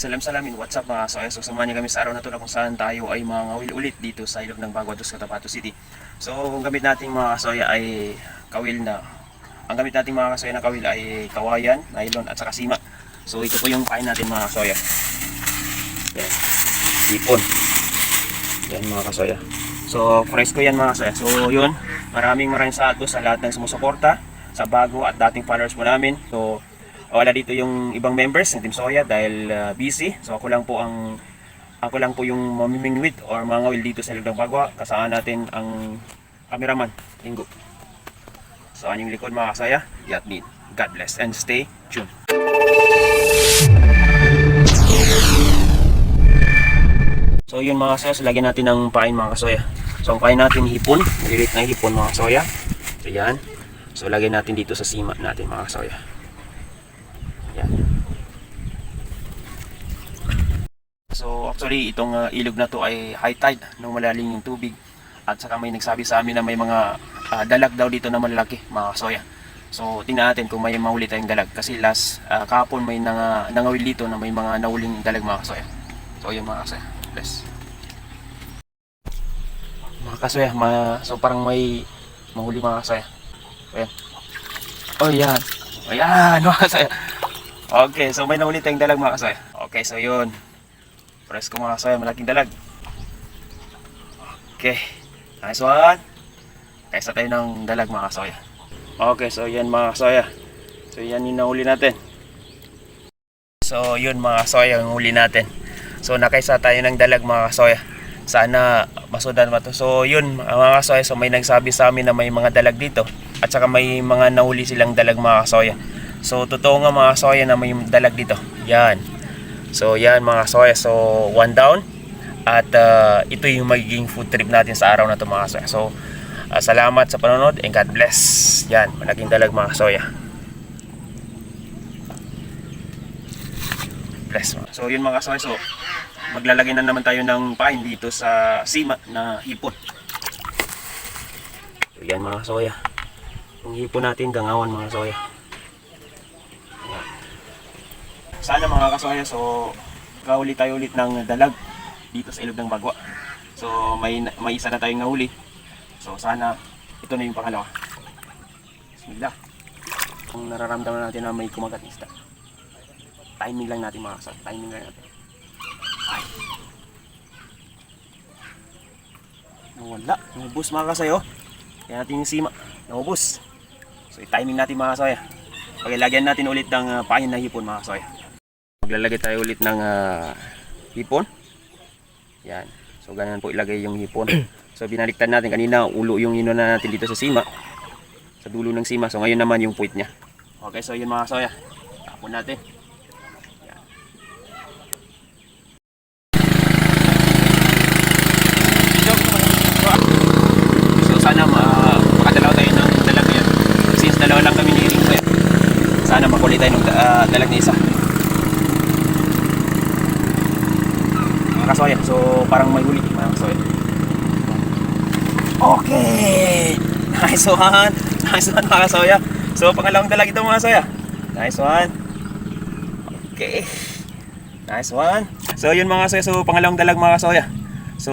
Salam salamin, what's up mga kasoya? So samahan niyo kami sa araw na to na kung saan tayo ay mangawil ulit dito sa ilog ng Bagua dos, Cotabato City. So ang gamit nating mga kasoya ay kawil na. Ang gamit nating mga kasoya na kawil ay kawayan, nylon at saka sima. So ito po yung kain natin mga kasoya. Yan. Ipon. Yan mga kasoya. So fresco yan mga kasoya. So yun, maraming salamat sa lahat ng sumusuporta sa bago at dating followers po namin. So wala dito yung ibang members ng Team Soya dahil busy. So ako lang po yung mamimingwit or mangawil dito sa ilog ng Bagua. Kasama natin ang cameraman, Ingo. So anyong likod mga kasaya, Yatmin. God bless and stay tuned. So yun mga kasaya, so lagyan natin ng pain mga kasoya. So ang pain natin hipon, malilit na hipon mga kasoya. So yan. So lagyan natin dito sa sima natin mga kasoya. Yan. So actually itong ilog na to ay high tide, nung malalim yung tubig. At saka may nagsabi sa amin na may mga dalag daw dito na malalaki mga kasoya. So tingnan natin kung may mahuli tayong dalag. Kasi kahapon may nangawil dito na may mga nahuling dalag mga kasoya. So yun mga kasoya. Bless. Mga kasoya, so parang may mahuli mga kasoya. Ayan. Oh yan. Ayan mga kasoya. Okay, so may nahuli tayong dalag mga kasoya. Okay, so yun. Presko mga kasoya, malaking dalag. Okay, nice one. Kaisa tayo ng dalag mga kasoya. Okay, so yan mga kasoya. So yan yung nahuli natin. So yun mga kasoya, yung huli natin. So nakaisa tayo ng dalag mga kasoya. Sana masudan mo to. So yun mga kasoya, so may nagsabi sa amin na may mga dalag dito. At saka may mga nahuli silang dalag mga kasoya. So totoo nga mga kasoya na may dalag dito. Yan. So yan mga kasoya. So one down. At ito yung magiging food trip natin sa araw na ito mga kasoya. So salamat sa panonood and God bless. Yan. Malaking dalag mga kasoya. Bless. So yun mga kasoya. So maglalagay na naman tayo ng pain dito sa sima na hipon. So yan mga kasoya. Yung hipon natin gangawan mga kasoya. Sana mga kasoya, so kahuli tayo ulit ng dalag dito sa ilog ng Bagua. So may isa na tayong nahuli. So sana ito na yung pangalawa. Bismillah. Kung nararamdaman natin na may kumagat isda, timing lang natin mga kasoya. Timing lang natin. Ay. Nawala. Nahubos mga kasoya. Kaya natin yung sima. Nahubos. So timing natin mga kasoya. Paglalagyan natin ulit ng pain na hipon mga kasoya. Maglalagay tayo ulit ng hipon. Yan. So ganyan po ilagay yung hipon. So binaliktad natin kanina, ulo yung inuna natin dito sa sima. Sa dulo ng sima. So ngayon naman yung puwit niya. Okay, so yun mga kasoya. Tapon natin. Yan. So sana makadalaw tayo ng dalag yan. Since dalawa lang kami ni Ringo yan. Sana makuli tayo ng dalag na isa. Kasoya. So parang may huli mga kasoya. Okay. Nice one. Nice one mga kasoya. So pangalawang dalag ito mga kasoya. Nice one. Okay. Nice one. So yun mga kasoya. So pangalawang dalag mga kasoya. So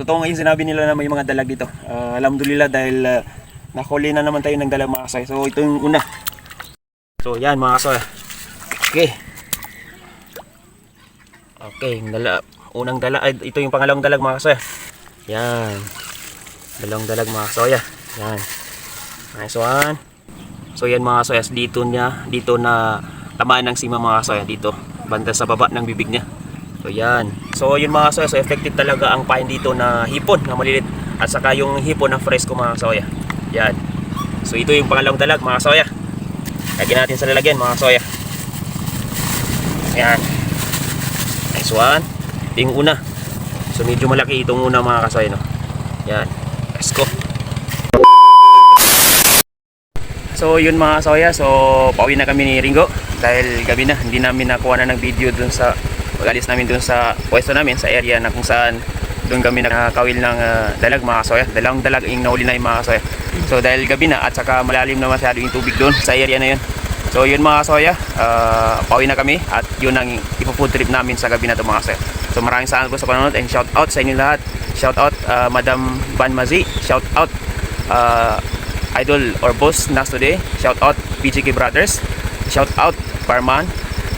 totoo nga yung sinabi nila na may mga dalag dito. Alhamdulillah dahil nakuli na naman tayo ng dalag mga kasoya. So ito yung una. So yan mga kasoya. Okay. Okay, unang dalag, ito yung pangalawang dalag mga kasoya. Yan. Dalawang dalag mga kasoya. Yan. Nice one. So yan mga kasoya, dito na tamaan ng sima mga kasoya. Dito, banda sa baba ng bibig niya. So yan. So yun mga kasoya, so effective talaga ang pain dito na hipon na malilit. At saka yung hipon na fresco mga kasoya. Yan. So ito yung pangalawang dalag mga kasoya. Lagyan natin sa lalagyan mga kasoya. Yan. Nice one. Ito yung una. So medyo malaki itong una mga kasoya, no? Yan. Let's go. So yun mga kasoya. So pauwi na kami ni Ringo. Dahil gabi na. Hindi namin nakuha na ng video dun sa pag-alis namin dun sa pwesto namin. Sa area na kung saan doon kami nakakawil ng dalag mga kasoya. Dalawang dalag yung nahuli na yung mga kasoya. So dahil gabi na at saka malalim na masyado yung tubig doon sa area na yun. So yun mga soya, pauwi na kami at yun ang ipo-food trip namin sa gabi na to mga soya. So maraming salamat po sa panonood and shout out sa inyo lahat. Shout out Madam Van Mazi, shout out Idol or Boss Nas today, shout out PGK Brothers, shout out Parman.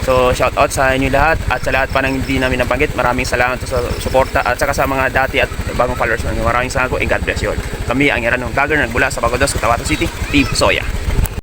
So shout out sa inyo lahat at sa lahat pa nang hindi namin nabanggit. Maraming salamat sa suporta at saka sa mga dati at bagong followers namin. Maraming salamat po and God bless you all. Kami ang Iranong Vlogger nagbula sa Bagudos, Cotabato City, Team Soya.